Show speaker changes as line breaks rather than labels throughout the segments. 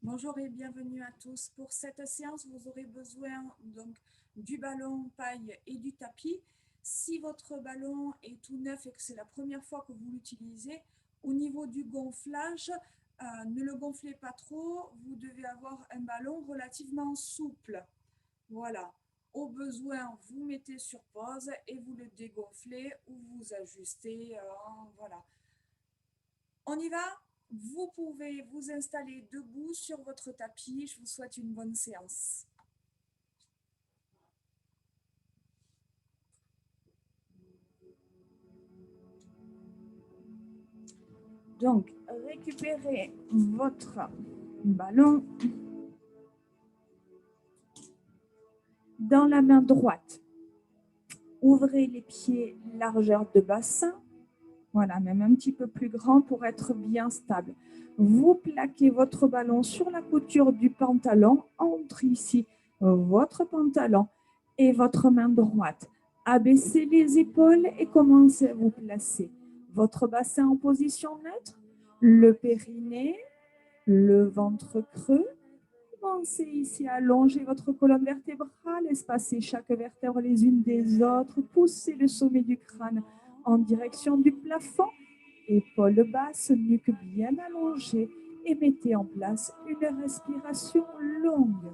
Bonjour et bienvenue à tous. Pour cette séance, vous aurez besoin donc du ballon paille et du tapis. Si votre ballon est tout neuf et que c'est la première fois que vous l'utilisez, au niveau du gonflage, ne le gonflez pas trop. Vous devez avoir un ballon relativement souple. Voilà. Au besoin, vous mettez sur pause et vous le dégonflez ou vous ajustez. Voilà. On y va? Vous pouvez vous installer debout sur votre tapis. Je vous souhaite une bonne séance. Donc, récupérez votre ballon dans la main droite. Ouvrez les pieds largeur de bassin. Voilà, même un petit peu plus grand pour être bien stable. Vous plaquez votre ballon sur la couture du pantalon entre ici votre pantalon et votre main droite. Abaissez les épaules et commencez à vous placer. Votre bassin en position neutre, le périnée, le ventre creux. Commencez ici à allonger votre colonne vertébrale, espacer chaque vertèbre les unes des autres, poussez le sommet du crâne en direction du plafond, épaules basses, nuque bien allongée et mettez en place une respiration longue.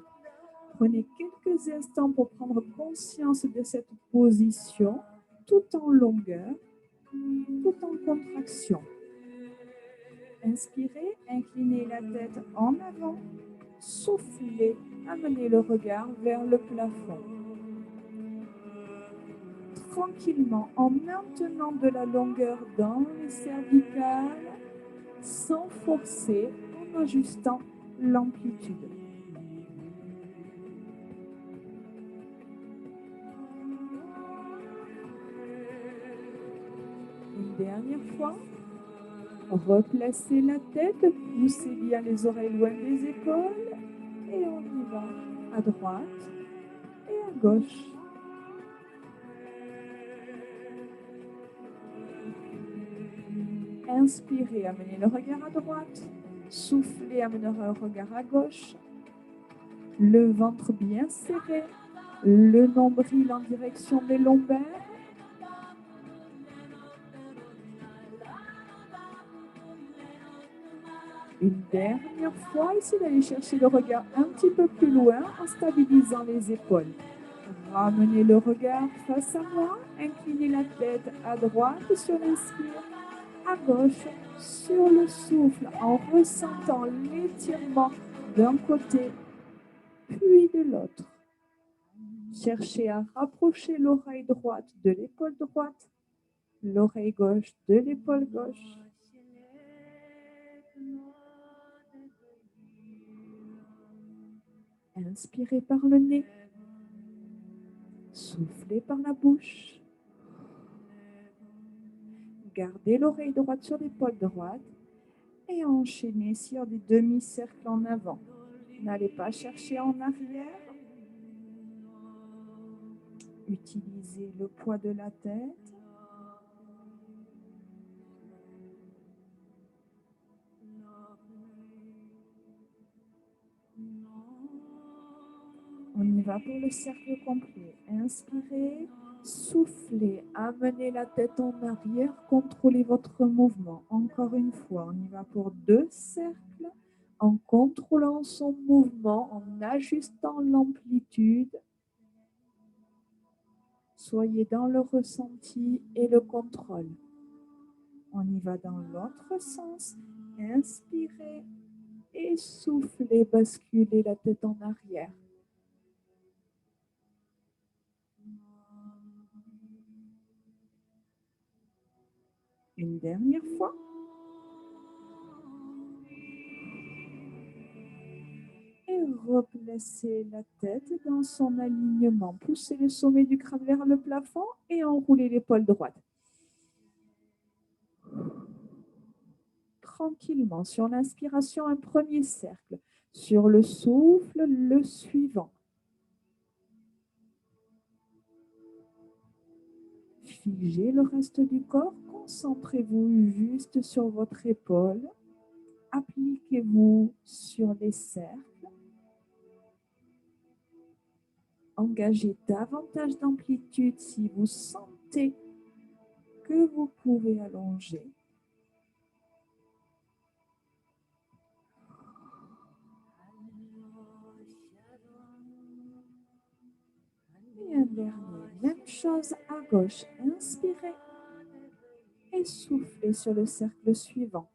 Prenez quelques instants pour prendre conscience de cette position, tout en longueur, tout en contraction. Inspirez, inclinez la tête en avant, soufflez, amenez le regard vers le plafond. Tranquillement, en maintenant de la longueur dans les cervicales, sans forcer, en ajustant l'amplitude. Une dernière fois, replacez la tête, poussez bien les oreilles loin des épaules et on y va à droite et à gauche. Inspirez, amenez le regard à droite. Soufflez, amenez le regard à gauche. Le ventre bien serré. Le nombril en direction des lombaires. Une dernière fois, essayez d'aller chercher le regard un petit peu plus loin en stabilisant les épaules. Ramenez le regard face à moi. Inclinez la tête à droite sur l'inspire, à gauche sur le souffle en ressentant l'étirement d'un côté puis de l'autre. Cherchez à rapprocher l'oreille droite de l'épaule droite, l'oreille gauche de l'épaule gauche. Inspirez par le nez, soufflez par la bouche. Gardez l'oreille droite sur l'épaule droite et enchaînez sur des demi-cercles en avant. N'allez pas chercher en arrière. Utilisez le poids de la tête. On y va pour le cercle complet. Inspirez, soufflez, amenez la tête en arrière, contrôlez votre mouvement. Encore une fois, on y va pour 2 cercles en contrôlant son mouvement, en ajustant l'amplitude. Soyez dans le ressenti et le contrôle. On y va dans l'autre sens. Inspirez et soufflez, basculez la tête en arrière. Une dernière fois. Et replacez la tête dans son alignement. Poussez le sommet du crâne vers le plafond et enroulez l'épaule droite. Tranquillement, sur l'inspiration, un premier cercle. Sur le souffle, le suivant. Figez le reste du corps. Concentrez-vous juste sur votre épaule. Appliquez Concentrez-vous sur les cercles. Engagez davantage d'amplitude si vous sentez que vous pouvez allonger. Et un dernier, même chose à gauche. Inspirez et soufflez sur le cercle suivant.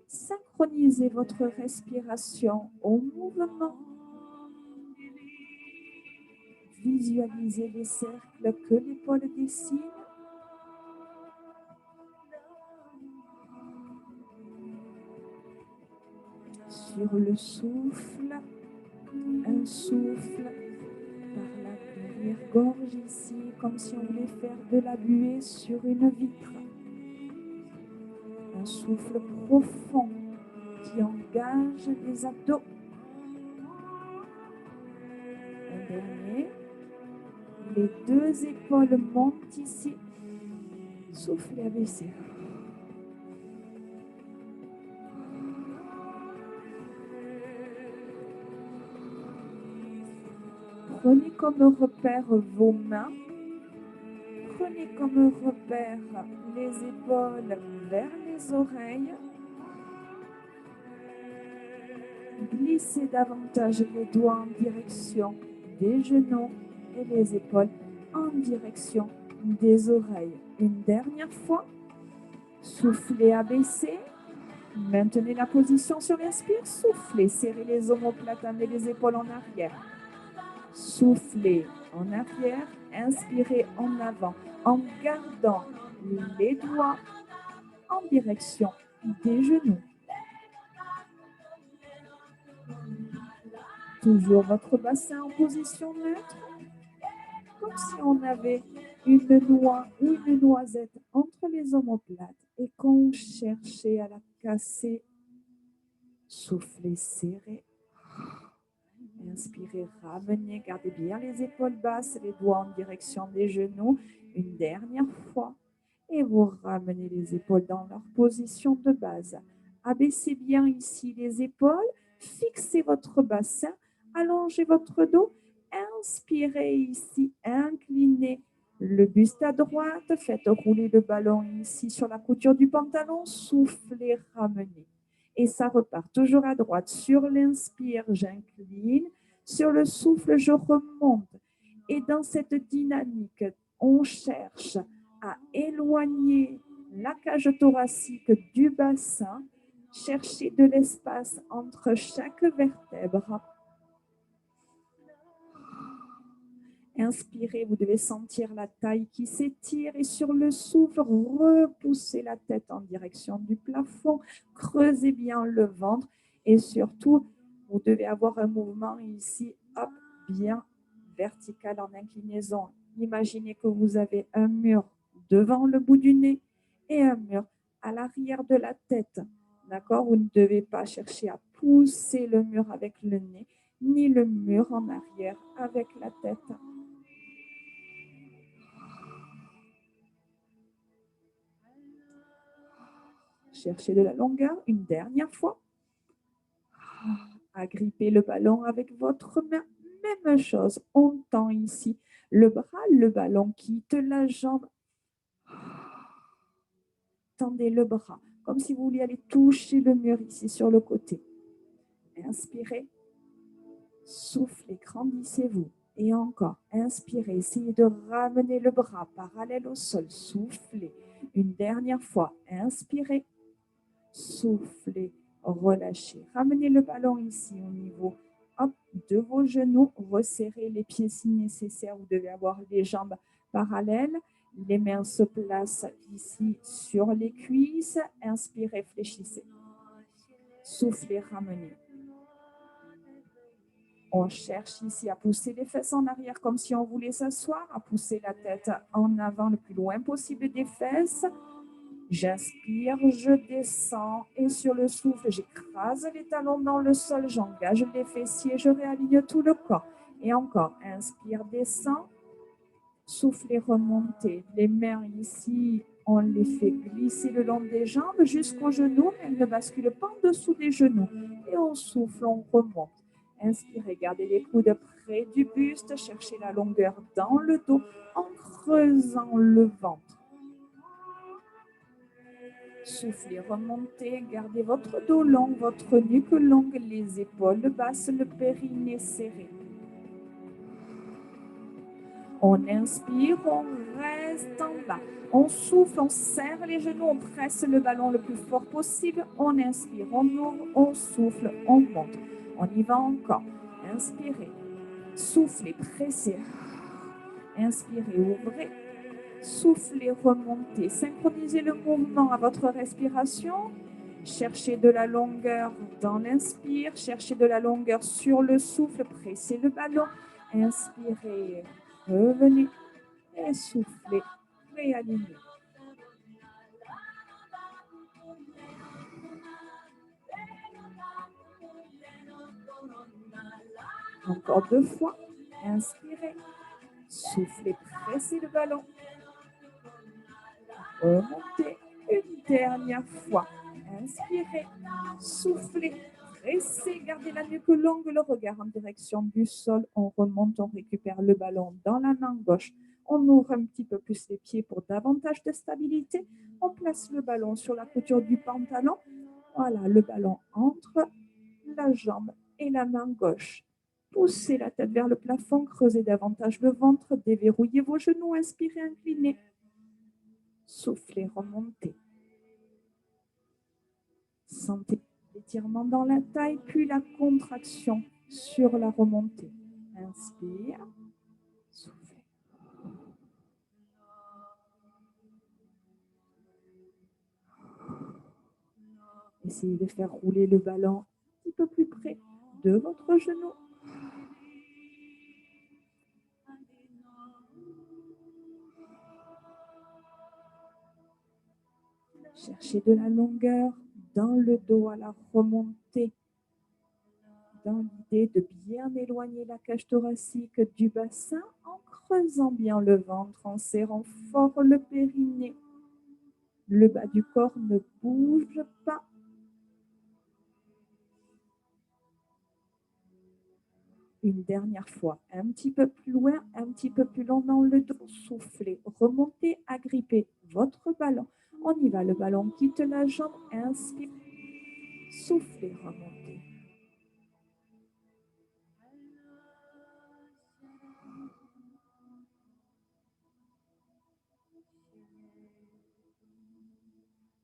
Synchronisez votre respiration au mouvement. Visualisez les cercles que l'épaule dessine. Sur le souffle, un souffle par la l'arrière-gorge ici, comme si on voulait faire de la buée sur une vitre. Un souffle profond qui engage les abdos. Un dernier. Les deux épaules montent ici. Soufflez, abaissez. Prenez comme repère vos mains. Prenez comme repère les épaules vers les oreilles. Glissez davantage les doigts en direction des genoux et les épaules en direction des oreilles. Une dernière fois. Soufflez, abaissez. Maintenez la position sur l'inspire. Soufflez, serrez les omoplates, amenez les épaules en arrière. Soufflez en arrière, inspirez en avant, en gardant les doigts en direction des genoux. Toujours votre bassin en position neutre, comme si on avait une noix ou une noisette entre les omoplates et qu'on cherchait à la casser. Soufflez, serrez. Inspirez, ramenez, gardez bien les épaules basses, les doigts en direction des genoux. Une dernière fois. Et vous ramenez les épaules dans leur position de base. Abaissez bien ici les épaules. Fixez votre bassin. Allongez votre dos. Inspirez ici. Inclinez le buste à droite. Faites rouler le ballon ici sur la couture du pantalon. Soufflez, ramenez. Et ça repart toujours à droite. Sur l'inspire, j'incline. Sur le souffle, je remonte. Et dans cette dynamique, on cherche à éloigner la cage thoracique du bassin. Chercher de l'espace entre chaque vertèbre. Inspirez, vous devez sentir la taille qui s'étire et sur le souffle, repoussez la tête en direction du plafond, creusez bien le ventre et surtout, vous devez avoir un mouvement ici, hop, bien vertical en inclinaison. Imaginez que vous avez un mur devant le bout du nez et un mur à l'arrière de la tête. D'accord? Vous ne devez pas chercher à pousser le mur avec le nez, ni le mur en arrière avec la tête. Cherchez de la longueur une dernière fois. Agrippez le ballon avec votre main. Même chose, on tend ici le bras, le ballon quitte la jambe. Tendez le bras, comme si vous vouliez aller toucher le mur ici sur le côté. Inspirez, soufflez, grandissez-vous. Et encore, inspirez, essayez de ramener le bras parallèle au sol. Soufflez. Une dernière fois, inspirez. Soufflez, relâchez. Ramenez le ballon ici au niveau de vos genoux. Resserrez les pieds si nécessaire. Vous devez avoir les jambes parallèles. Les mains se placent ici sur les cuisses. Inspirez, fléchissez. Soufflez, ramenez. On cherche ici à pousser les fesses en arrière comme si on voulait s'asseoir, à pousser la tête en avant le plus loin possible des fesses. J'inspire, je descends et sur le souffle, j'écrase les talons dans le sol, j'engage les fessiers, je réaligne tout le corps. Et encore, inspire, descend, soufflez, remontez. Les mains ici On les fait glisser le long des jambes jusqu'aux genoux, mais elles ne basculent pas en dessous des genoux. Et on souffle, on remonte. Inspirez, gardez les coudes près du buste, cherchez la longueur dans le dos en creusant le ventre. Soufflez, remontez, gardez votre dos long, votre nuque longue, les épaules basses, le périnée serré. On inspire, on reste en bas. On souffle, on serre les genoux, on presse le ballon le plus fort possible. On inspire, on ouvre, on souffle, on monte. On y va encore. Inspirez, soufflez, pressez. Inspirez, ouvrez. Soufflez, remontez. Synchronisez le mouvement à votre respiration. Cherchez de la longueur dans l'inspire. Cherchez de la longueur sur le souffle. Pressez le ballon. Inspirez, revenez et soufflez. Réalignez. Encore 2 fois. Inspirez. Soufflez, pressez le ballon. Remontez une dernière fois. Inspirez, soufflez, pressez, gardez la nuque longue, le regard en direction du sol. On remonte, on récupère le ballon dans la main gauche. On ouvre un petit peu plus les pieds pour davantage de stabilité. On place le ballon sur la couture du pantalon. Voilà, le ballon entre la jambe et la main gauche. Poussez la tête vers le plafond, creusez davantage le ventre, déverrouillez vos genoux, inspirez, inclinez. Soufflez, remontez. Sentez l'étirement dans la taille, puis la contraction sur la remontée. Inspire, soufflez. Essayez de faire rouler le ballon un petit peu plus près de votre genou. Cherchez de la longueur dans le dos à la remontée, dans l'idée de bien éloigner la cage thoracique du bassin en creusant bien le ventre, en serrant fort le périnée. Le bas du corps ne bouge pas. Une dernière fois, un petit peu plus loin, un petit peu plus long dans le dos. Soufflez, remontez, agrippez votre ballon. On y va, le ballon quitte la jambe. Inspire, soufflez, remontez.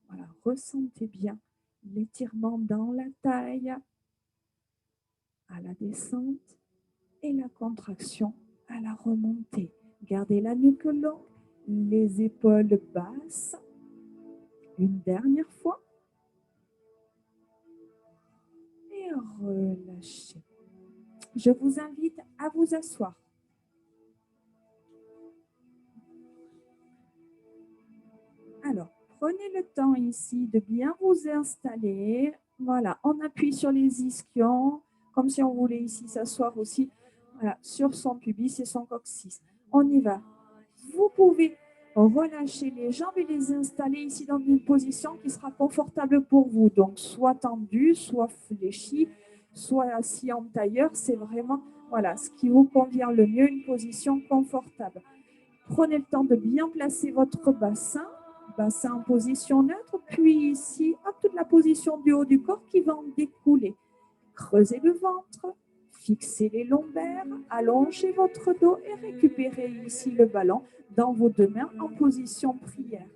Voilà, ressentez bien l'étirement dans la taille, à la descente et la contraction à la remontée. Gardez la nuque longue, les épaules basses. Une dernière fois. Et relâchez. Je vous invite à vous asseoir. Alors, prenez le temps ici de bien vous installer. Voilà, on appuie sur les ischions, comme si on voulait ici s'asseoir aussi, voilà, sur son pubis et son coccyx. On y va. Vous pouvez relâcher les jambes et les installer ici dans une position qui sera confortable pour vous. Donc, soit tendu, soit fléchi, soit assis en tailleur. C'est vraiment voilà, ce qui vous convient le mieux, une position confortable. Prenez le temps de bien placer votre bassin en position neutre, puis ici, hop, toute la position du haut du corps qui va en découler. Creusez le ventre, fixez les lombaires, allongez votre dos et récupérez ici le ballon dans vos 2 mains en position prière.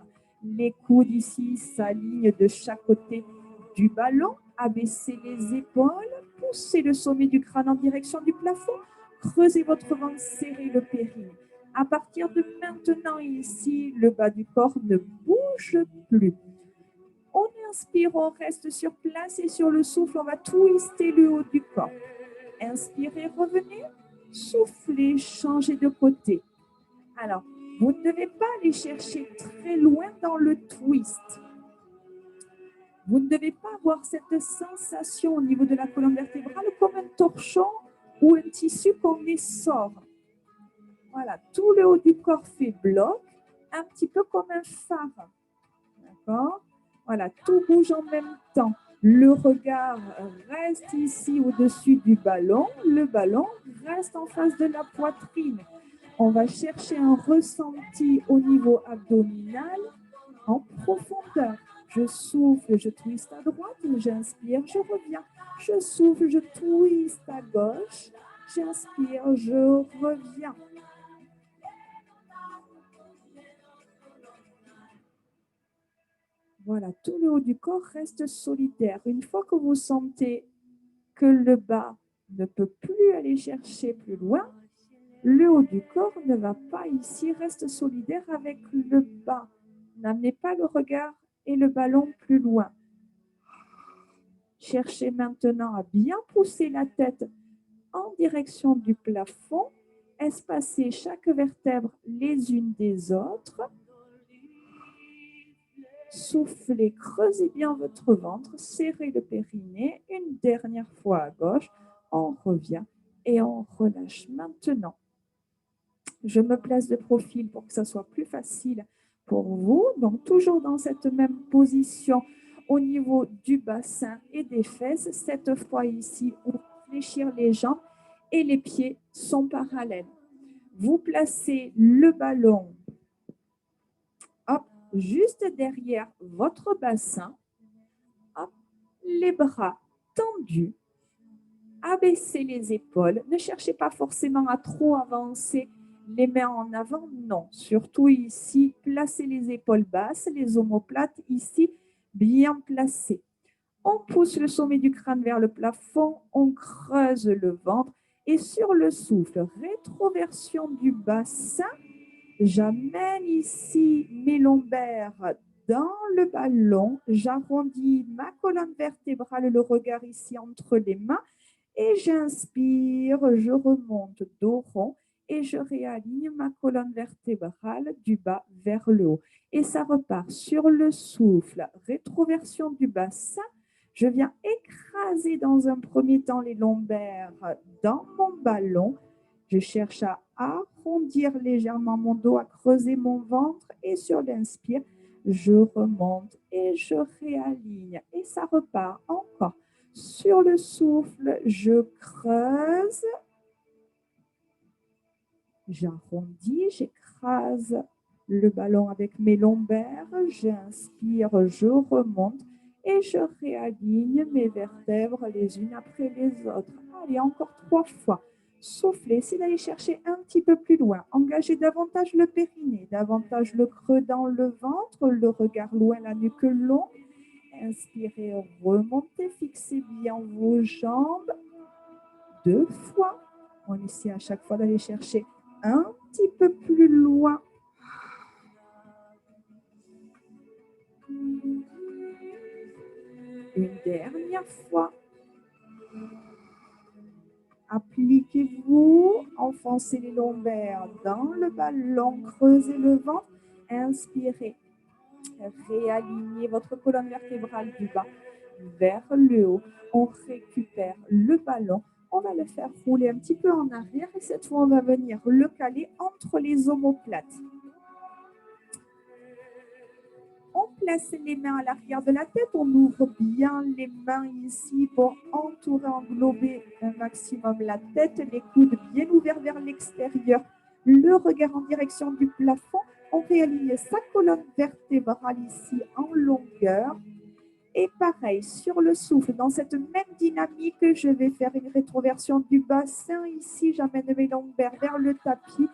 Les coudes ici s'alignent de chaque côté du ballon, abaissez les épaules, poussez le sommet du crâne en direction du plafond, creusez votre ventre, serrez le périnée. À partir de maintenant, ici, le bas du corps ne bouge plus. On inspire, on reste sur place et sur le souffle, on va twister le haut du corps. Inspirez, revenez. Soufflez, changez de côté. Alors, vous ne devez pas aller chercher très loin dans le twist. Vous ne devez pas avoir cette sensation au niveau de la colonne vertébrale comme un torchon ou un tissu qu'on essore. Voilà, tout le haut du corps fait bloc. un petit peu comme un phare. D'accord? Voilà, tout bouge en même temps. Le regard reste ici au-dessus du ballon. Le ballon reste en face de la poitrine. On va chercher un ressenti au niveau abdominal en profondeur. Je souffle, je twiste à droite, j'inspire, je reviens. Je souffle, je twiste à gauche, j'inspire, je reviens. Voilà, tout le haut du corps reste solidaire. Une fois que vous sentez que le bas ne peut plus aller chercher plus loin, le haut du corps ne va pas ici, reste solidaire avec le bas. N'amenez pas le regard et le ballon plus loin. Cherchez maintenant à bien pousser la tête en direction du plafond, espacez chaque vertèbre les unes des autres. Soufflez, creusez bien votre ventre, serrez le périnée. Une dernière fois à gauche, on revient et on relâche. Maintenant, je me place de profil pour que ça soit plus facile pour vous. Donc, toujours dans cette même position au niveau du bassin et des fesses. Cette fois ici, on va fléchir les jambes et les pieds sont parallèles. Vous placez le ballon hop, juste derrière votre bassin. Hop, les bras tendus. Abaissez les épaules. Ne cherchez pas forcément à trop avancer les mains en avant. Non, surtout ici, placez les épaules basses, les omoplates ici, bien placées. On pousse le sommet du crâne vers le plafond, on creuse le ventre et sur le souffle, rétroversion du bassin, j'amène ici mes lombaires dans le ballon, j'arrondis ma colonne vertébrale, le regard ici entre les mains et j'inspire, je remonte dos rond et je réaligne ma colonne vertébrale du bas vers le haut. Et ça repart sur le souffle, rétroversion du bassin. Je viens écraser dans un premier temps les lombaires dans mon ballon. Je cherche à arrondir légèrement mon dos, à creuser mon ventre et sur l'inspire, je remonte et je réaligne. Et ça repart encore. Sur le souffle, je creuse, j'arrondis, j'écrase le ballon avec mes lombaires, j'inspire, je remonte et je réaligne mes vertèbres les unes après les autres. Allez, encore 3 fois. Soufflez, essayez d'aller chercher un petit peu plus loin. Engagez davantage le périnée, davantage le creux dans le ventre, le regard loin, la nuque longue. Inspirez, remontez, fixez bien vos jambes. 2 fois. On essaie à chaque fois d'aller chercher un petit peu plus loin. Une dernière fois. Appliquez-vous, enfoncez les lombaires dans le ballon, creusez le ventre. Inspirez. Réalignez votre colonne vertébrale du bas vers le haut. On récupère le ballon. On va le faire rouler un petit peu en arrière et cette fois, on va venir le caler entre les omoplates. On place les mains à l'arrière de la tête. On ouvre bien les mains ici pour entourer, englober un maximum la tête. Les coudes bien ouverts vers l'extérieur. Le regard en direction du plafond. On réaligne sa colonne vertébrale ici en longueur. Et pareil, sur le souffle, dans cette même dynamique, je vais faire une rétroversion du bassin. Ici, j'amène mes lombaires vers le tapis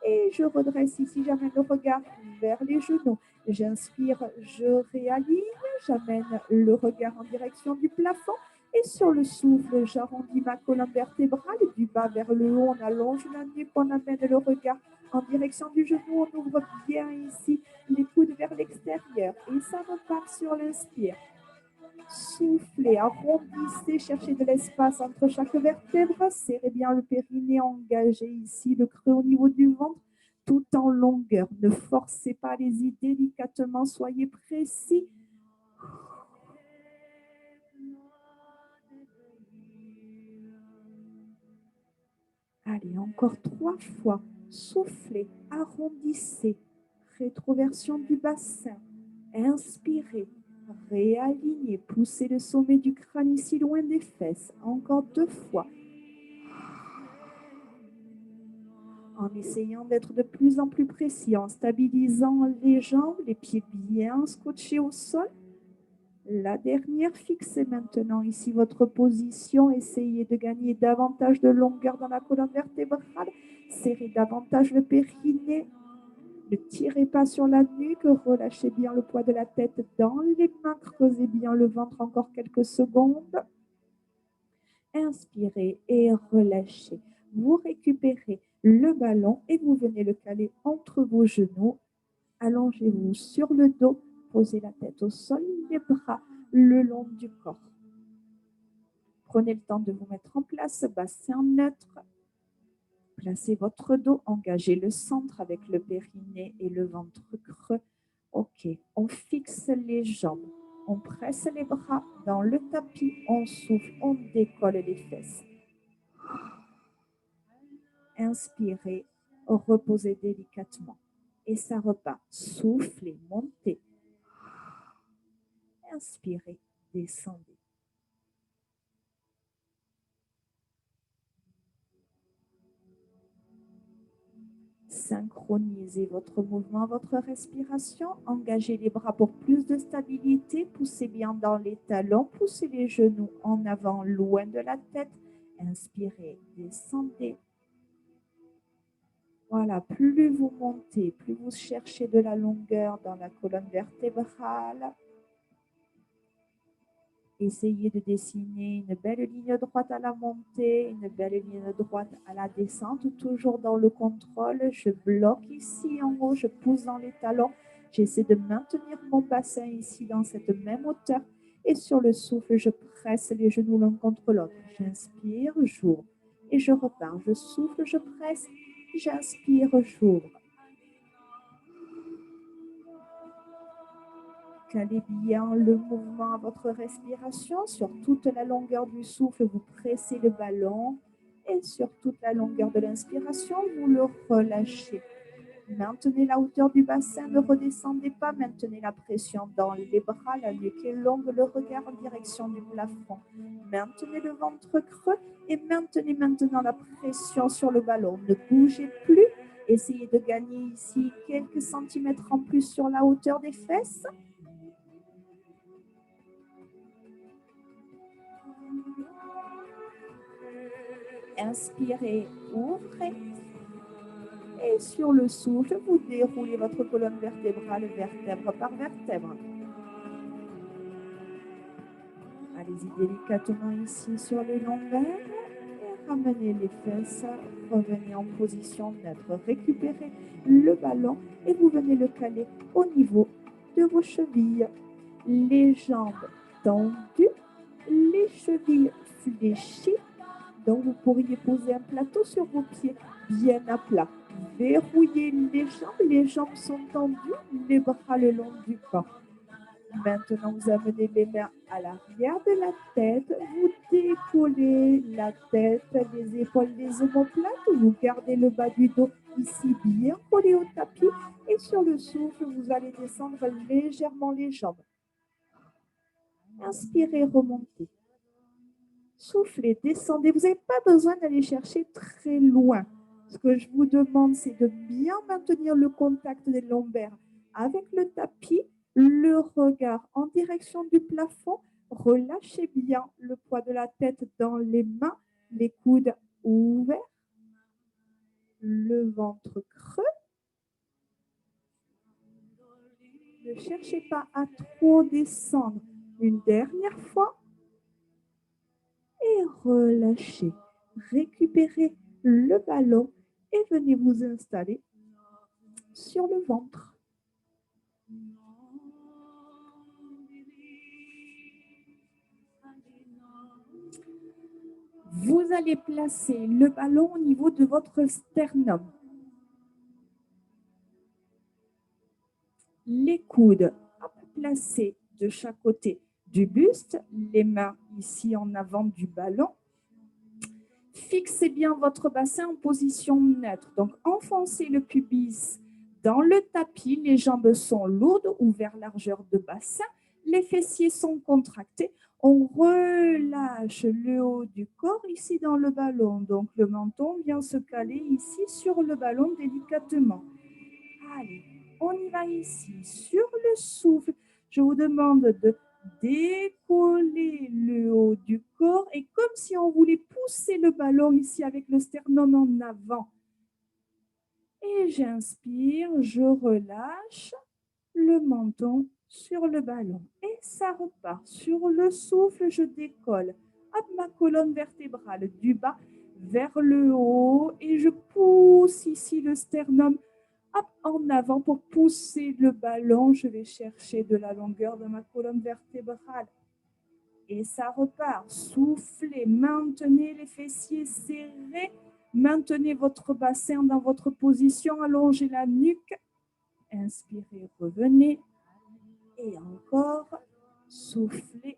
et je redresse ici, j'amène le regard vers les genoux. J'inspire, je réaligne, j'amène le regard en direction du plafond. Et sur le souffle, j'arrondis ma colonne vertébrale du bas vers le haut. On allonge la nuque, on amène le regard en direction du genou. On ouvre bien ici les coudes vers l'extérieur. Et ça repart sur l'inspire. Soufflez, arrondissez, cherchez de l'espace entre chaque vertèbre, serrez bien le périnée, engagez ici le creux au niveau du ventre, tout en longueur. Ne forcez pas, allez-y délicatement, soyez précis. Allez, encore 3 fois. Soufflez, arrondissez, rétroversion du bassin. Inspirez, réalignez, poussez le sommet du crâne ici loin des fesses. Encore 2 fois. En essayant d'être de plus en plus précis, en stabilisant les jambes, les pieds bien scotchés au sol. La dernière, fixez maintenant ici votre position. Essayez de gagner davantage de longueur dans la colonne vertébrale. Serrez davantage le périnée. Ne tirez pas sur la nuque. Relâchez bien le poids de la tête dans les mains. Creusez bien le ventre encore quelques secondes. Inspirez et relâchez. Vous récupérez le ballon et vous venez le caler entre vos genoux. Allongez-vous sur le dos. Posez la tête au sol, les bras le long du corps. Prenez le temps de vous mettre en place, bassin neutre. Placez votre dos, engagez le centre avec le périnée et le ventre creux. Ok, on fixe les jambes, on presse les bras dans le tapis, on souffle, on décolle les fesses. Inspirez, reposez délicatement et ça repart. Soufflez, montez. Inspirez, descendez. Synchronisez votre mouvement, votre respiration. Engagez les bras pour plus de stabilité. Poussez bien dans les talons. Poussez les genoux en avant, loin de la tête. Inspirez, descendez. Voilà, plus vous montez, plus vous cherchez de la longueur dans la colonne vertébrale. Essayez de dessiner une belle ligne droite à la montée, une belle ligne droite à la descente, toujours dans le contrôle. Je bloque ici en haut, je pousse dans les talons. J'essaie de maintenir mon bassin ici dans cette même hauteur. Et sur le souffle, je presse les genoux l'un contre l'autre. J'inspire, j'ouvre. Et je repars. Je souffle, je presse. J'inspire, j'ouvre. Calez bien le mouvement à votre respiration. Sur toute la longueur du souffle, vous pressez le ballon. Et sur toute la longueur de l'inspiration, vous le relâchez. Maintenez la hauteur du bassin, ne redescendez pas. Maintenez la pression dans les bras, la nuque est longue, le regard en direction du plafond. Maintenez le ventre creux et maintenez maintenant la pression sur le ballon. Ne bougez plus. Essayez de gagner ici quelques centimètres en plus sur la hauteur des fesses. Inspirez, ouvrez. Et sur le souffle, vous déroulez votre colonne vertébrale vertèbre par vertèbre. Allez-y délicatement ici sur les lombaires et ramenez les fesses. Revenez en position neutre. Récupérez le ballon et vous venez le caler au niveau de vos chevilles. Les jambes tendues, les chevilles fléchies. Donc, vous pourriez poser un plateau sur vos pieds bien à plat. Verrouillez les jambes sont tendues, les bras le long du corps. Maintenant, vous amenez les mains à l'arrière de la tête, vous décollez la tête, les épaules, les omoplates, vous gardez le bas du dos ici bien collé au tapis et sur le souffle, vous allez descendre légèrement les jambes. Inspirez, remontez. Soufflez, descendez. Vous n'avez pas besoin d'aller chercher très loin. Ce que je vous demande, c'est de bien maintenir le contact des lombaires avec le tapis, le regard en direction du plafond. Relâchez bien le poids de la tête dans les mains, les coudes ouverts, le ventre creux. Ne cherchez pas à trop descendre. Une dernière fois. Et relâchez. Récupérez le ballon et venez vous installer sur le ventre. Vous allez placer le ballon au niveau de votre sternum. Les coudes placés de chaque côté du buste, les mains ici en avant du ballon. Fixez bien votre bassin en position neutre. Donc, enfoncez le pubis Dans le tapis, les jambes sont lourdes, ouvert largeur de bassin. Les fessiers sont contractés. On relâche le haut du corps ici dans le ballon. Donc, le menton vient se caler ici sur le ballon délicatement. Allez, on y va ici. Sur le souffle, je vous demande de décoller le haut du corps et comme si on voulait pousser le ballon ici avec le sternum en avant. Et j'inspire, je relâche le menton sur le ballon. Et ça repart. Sur le souffle, je décolle. Hop, ma colonne vertébrale du bas vers le haut et je pousse ici le sternum hop, en avant pour pousser le ballon. Je vais chercher de la longueur de ma colonne vertébrale. Et ça repart. Soufflez, maintenez les fessiers serrés. Maintenez votre bassin dans votre position. Allongez la nuque. Inspirez, revenez. Et encore, soufflez.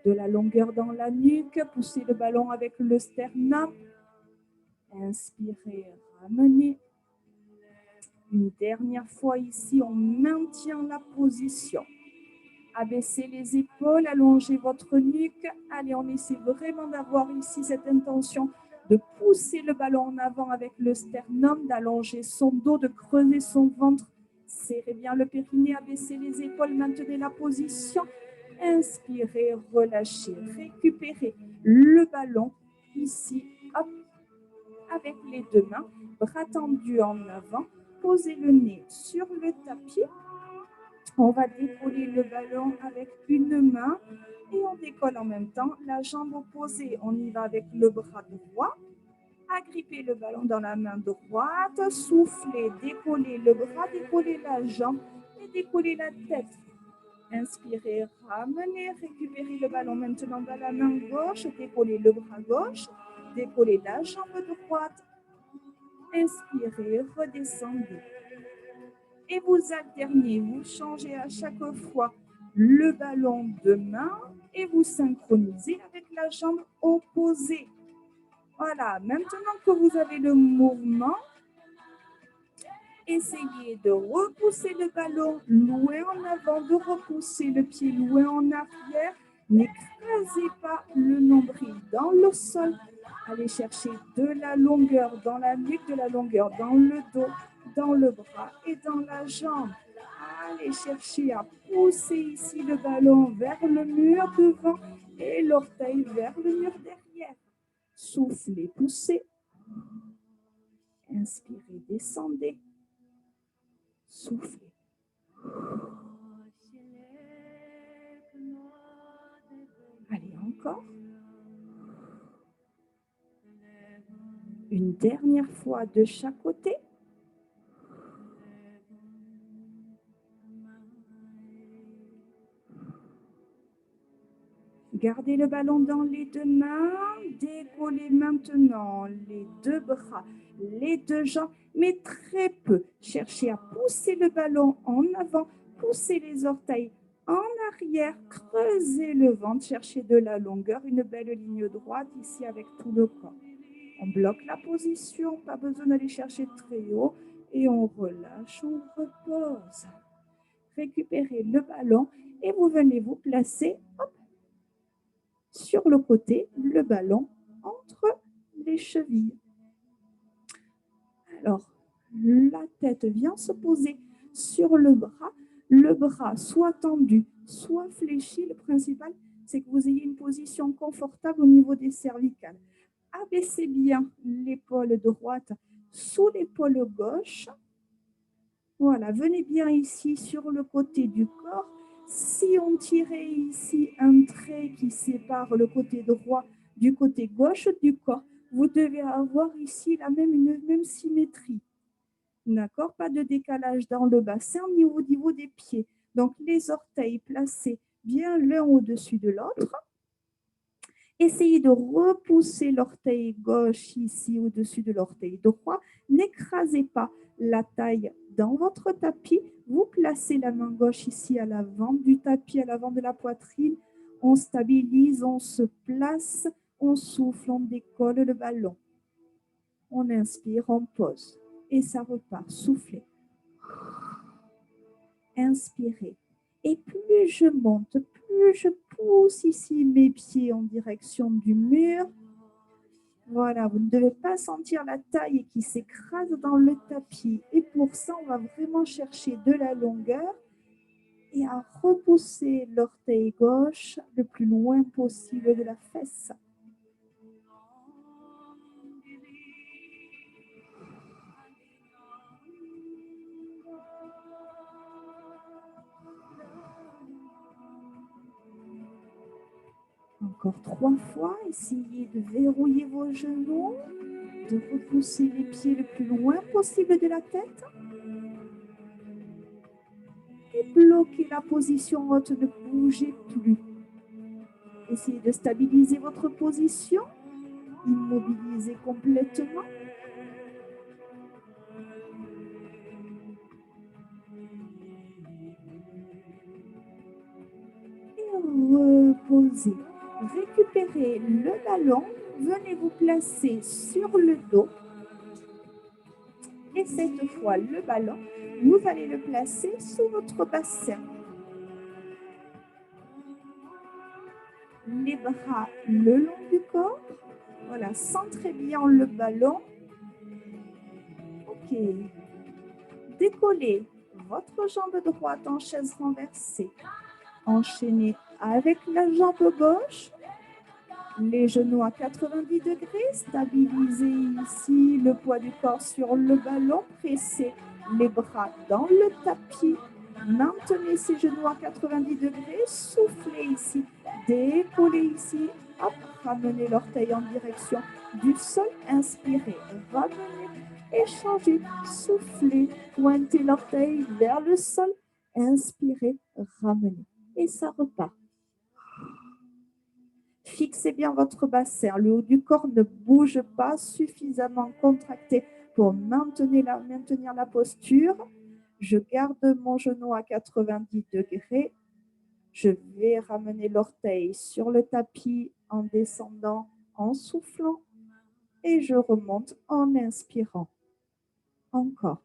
De la longueur dans la nuque. Poussez le ballon avec le sternum. Inspirez, ramenez. Une dernière fois ici, on maintient la position. Abaissez les épaules, allongez votre nuque. Allez, on essaie vraiment d'avoir ici cette intention de pousser le ballon en avant avec le sternum, d'allonger son dos, de creuser son ventre. Serrez bien le périnée, abaissez les épaules, maintenez la position. Inspirez, relâchez, récupérez le ballon ici, hop, avec les deux mains, bras tendus en avant. Posez le nez sur le tapis. On va décoller le ballon avec une main et on décolle en même temps la jambe opposée. On y va avec le bras droit. Agrippez le ballon dans la main droite. Soufflez, décollez le bras, décollez la jambe et décollez la tête. Inspirez, ramenez, récupérez le ballon maintenant dans la main gauche. Décollez le bras gauche. Décollez la jambe droite. Inspirez, redescendez. Et vous alternez, vous changez à chaque fois le ballon de main et vous synchronisez avec la jambe opposée. Voilà, maintenant que vous avez le mouvement, essayez de repousser le ballon loin en avant, de repousser le pied loin en arrière. N'écrasez pas le nombril dans le sol. Allez chercher de la longueur dans la nuque, de la longueur dans le dos, dans le bras et dans la jambe. Allez chercher à pousser ici le ballon vers le mur devant et l'orteil vers le mur derrière. Soufflez, poussez. Inspirez, descendez. Soufflez. Allez, encore. Une dernière fois de chaque côté. Gardez le ballon dans les deux mains. Décollez maintenant les deux bras, les deux jambes, mais très peu. Cherchez à pousser le ballon en avant, poussez les orteils en arrière, creusez le ventre, cherchez de la longueur, une belle ligne droite ici avec tout le corps. On bloque la position, pas besoin d'aller chercher très haut et on relâche, on repose. Récupérez le ballon et vous venez vous placer hop, sur le côté, le ballon entre les chevilles. Alors, la tête vient se poser sur le bras soit tendu, soit fléchi. Le principal, c'est que vous ayez une position confortable au niveau des cervicales. Abaissez bien l'épaule droite sous l'épaule gauche. Voilà, venez bien ici sur le côté du corps. Si on tirait ici un trait qui sépare le côté droit du côté gauche du corps, vous devez avoir ici une même symétrie. D'accord? Pas de décalage dans le bassin ni au niveau des pieds. Donc, les orteils placés bien l'un au-dessus de l'autre. Essayez de repousser l'orteil gauche ici au-dessus de l'orteil droit. N'écrasez pas la taille dans votre tapis. Vous placez la main gauche ici à l'avant du tapis, à l'avant de la poitrine. On stabilise, on se place, on souffle, on décolle le ballon. On inspire, on pose. et ça repart. Soufflez. Inspirez. Et plus je monte, plus je pousse ici mes pieds en direction du mur. Voilà, vous ne devez pas sentir la taille qui s'écrase dans le tapis. Et pour ça, on va vraiment chercher de la longueur et à repousser l'orteil gauche le plus loin possible de la fesse. Encore 3 fois, essayez de verrouiller vos genoux, de repousser les pieds le plus loin possible de la tête. Et bloquez la position haute, ne bougez plus. Essayez de stabiliser votre position, immobilisez complètement. Et reposez. Récupérez le ballon, venez vous placer sur le dos. Et cette fois, le ballon, vous allez le placer sous votre bassin. Les bras le long du corps. Voilà, centrez bien le ballon. Ok. Décollez votre jambe droite en chaise renversée. Enchaînez avec la jambe gauche. Les genoux à 90 degrés. Stabilisez ici le poids du corps sur le ballon. Pressez les bras dans le tapis. Maintenez ces genoux à 90 degrés. Soufflez ici. Décollez ici. Hop, ramenez l'orteil en direction du sol. Inspirez. Ramenez. Échangez. Soufflez. Pointez l'orteil vers le sol. Inspirez. Ramenez. Et ça repart. Fixez bien votre bassin. Le haut du corps ne bouge pas, suffisamment contracté pour maintenir la posture. Je garde mon genou à 90 degrés. Je vais ramener l'orteil sur le tapis en descendant, en soufflant. Et je remonte en inspirant. Encore.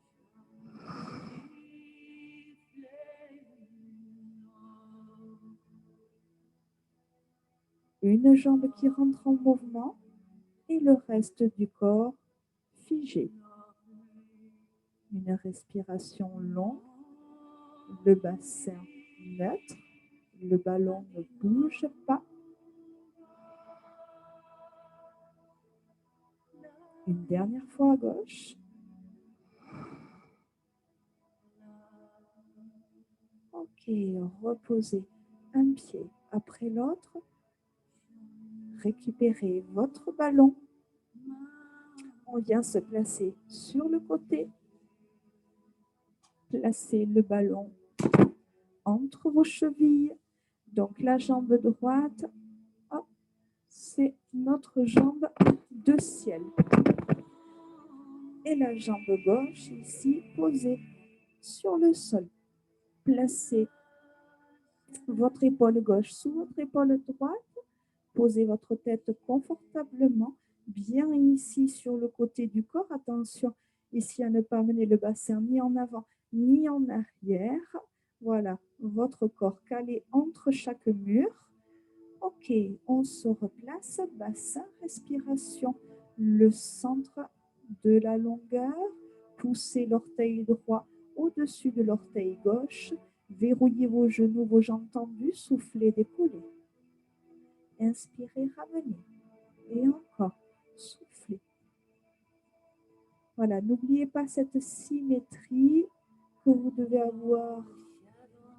Une jambe qui rentre en mouvement et le reste du corps figé. Une respiration longue, le bassin neutre, le ballon ne bouge pas. Une dernière fois à gauche. Ok, reposez un pied après l'autre. Récupérez votre ballon. On vient se placer sur le côté. Placez le ballon entre vos chevilles. Donc la jambe droite, c'est notre jambe de ciel. Et la jambe gauche ici posée sur le sol. Placez votre épaule gauche sous votre épaule droite. Posez votre tête confortablement, bien ici sur le côté du corps. Attention ici à ne pas amener le bassin ni en avant ni en arrière. Voilà, votre corps calé entre chaque mur. Ok, on se replace, bassin, respiration, le centre de la longueur. Poussez l'orteil droit au-dessus de l'orteil gauche. Verrouillez vos genoux, vos jambes tendues, soufflez, décollez. Inspirez, ramenez. Et encore, soufflez. Voilà, n'oubliez pas cette symétrie que vous devez avoir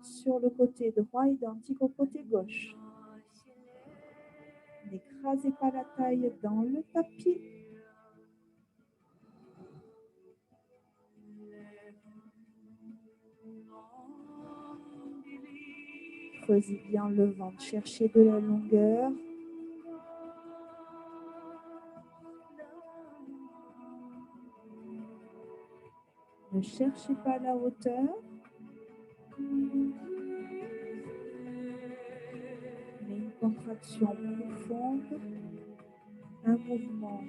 sur le côté droit identique au côté gauche. N'écrasez pas la taille dans le tapis. Creusez bien le ventre, cherchez de la longueur. Ne cherchez pas la hauteur. Mais une contraction profonde, un mouvement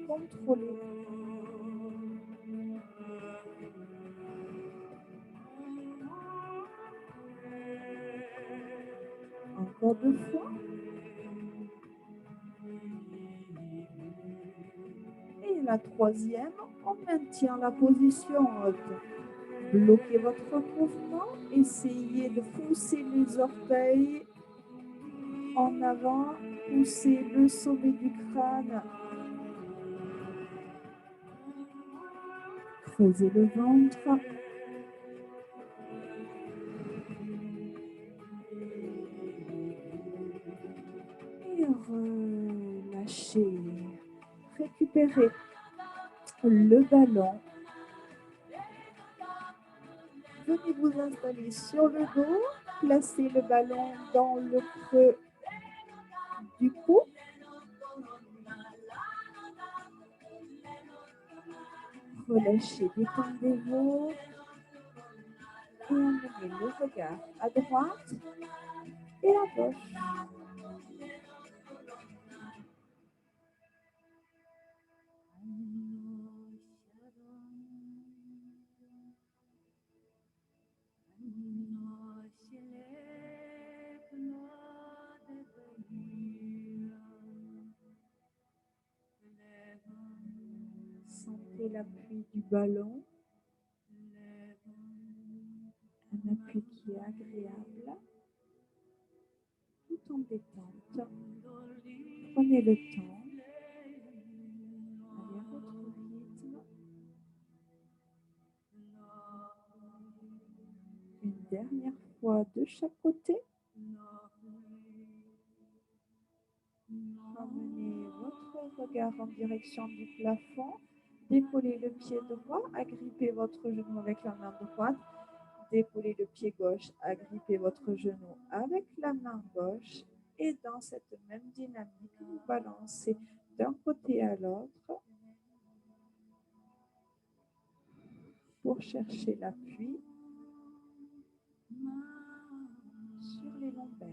contrôlé. Encore 2 fois. Et la 3e, on maintient la position haute. Bloquez votre mouvement. Essayez de pousser les orteils en avant. Poussez le sommet du crâne. Creusez le ventre. Et relâchez. Récupérez le ballon. Venez vous installer sur le dos. Placez le ballon dans le creux du cou. Relâchez, détendez-vous. Et amenez le regard à droite et à gauche. Sentez l'appui du ballon, un appui qui est agréable, tout en détente. Prenez le temps, allez à votre rythme. Une dernière fois de chaque côté. Ramenez votre regard en direction du plafond. Décollez le pied droit, agrippez votre genou avec la main droite. Décollez le pied gauche, agrippez votre genou avec la main gauche. Et dans cette même dynamique, vous balancez d'un côté à l'autre pour chercher l'appui sur les lombaires.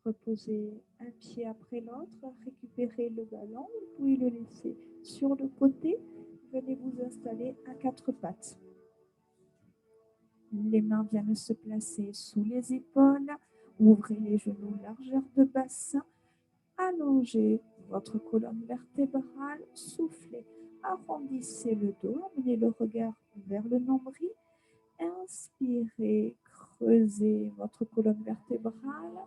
Reposez un pied après l'autre, récupérez le ballon, vous pouvez le laisser sur le côté. Venez vous installer à 4 pattes. Les mains viennent se placer sous les épaules. Ouvrez les genoux, largeur de bassin. Allongez votre colonne vertébrale. Soufflez. Arrondissez le dos. Amenez le regard vers le nombril. Inspirez. Creusez votre colonne vertébrale.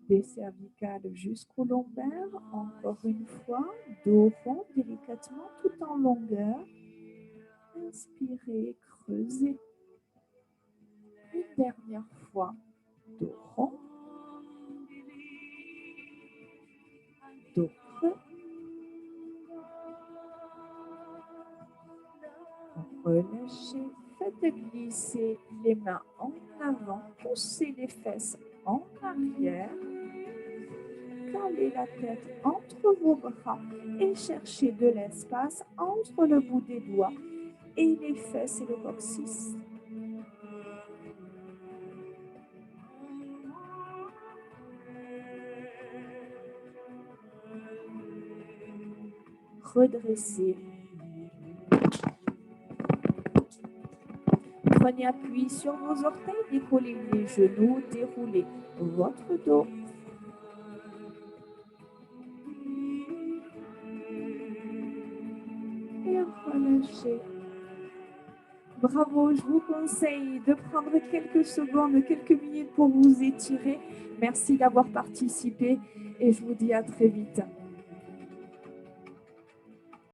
Des cervicales jusqu'au lombaire. Encore une fois. Dos rond délicatement tout en longueur. Inspirez. Creusez. Une dernière fois. Dos rond. Dos creux. Relâchez. Faites glisser les mains en avant. Poussez les fesses en arrière. Calez la tête entre vos bras et cherchez de l'espace entre le bout des doigts et les fesses et le coccyx. Redressez. Prenez appui sur vos orteils, décollez les genoux, déroulez votre dos. Et relâchez. Bravo, je vous conseille de prendre quelques secondes, quelques minutes pour vous étirer. Merci d'avoir participé et je vous dis à très vite.